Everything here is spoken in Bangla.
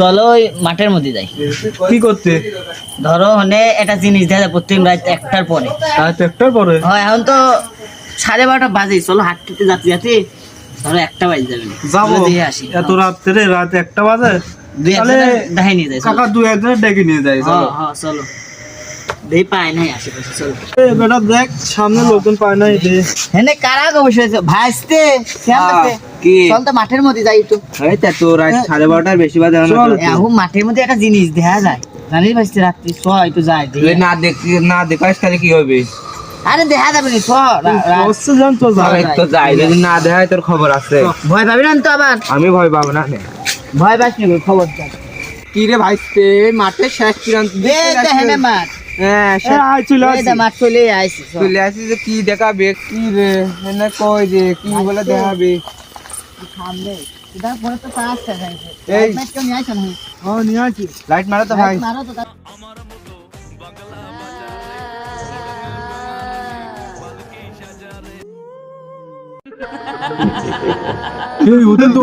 চলো ওই মাঠের মধ্যে যাই। কি করতে? ধরো হনে একটা জিনিস দেখা যায় প্রত্যেক রাত 1টার পরে। রাত 1টার পরে? হয় এখন তো 12:30 বাজে, চলো হাঁটতে যাতে যাতে ধরো 1টা বাজে যাবে, যাবো দিয়ে আসি। এত রাত্রে, রাত 1টা বাজে? তাহলে দেখাই নিয়ে যাই কাকা 2-1 ডেকে নিয়ে যাই। চলো চলো দেই পায় নাই আশেপাশে, চলো। বেটা দেখ সামনে লোকজন পায় নাই দে। হেনে কারা গো বসে আছে ভাই? আসতে কি চল তো মাঠের মধ্যে যাই একটু। এই তো রাত 12:30 বেশি বাজে এখন মাঠের মধ্যে একটা জিনিস দেখা যায়, জানিস ভাইস্তে রাত্রি একটু যায় দেখি। না দেখাস তাহলে কি হবে? আরে দেখা যাবে নি অবশ্য জানতো তো যাই, যদি না দেখায় তোর খবর আছে। ভয় পাবি না তো আবার? আমি ভয় পাবো না। ভয় পাস নি, খবর কি রে ভাইস্তে, মাঠের শেষ প্রান্ত হেনে মাঠ। হ্যাঁ চলে এই যে মাঠ চলে আইছি, চলে আসি যে কি দেখাবে? কি রে এনে কই যে কি বলে দেখাবে? সামনে এটা পরে তো পাঁচটা যাইছে। এই ম্যাচ কেউ নিয়ে আসেন? হ্যাঁ নিয়ে আসি। লাইট মারো তো ভাই। মারো তো এই ওদের তো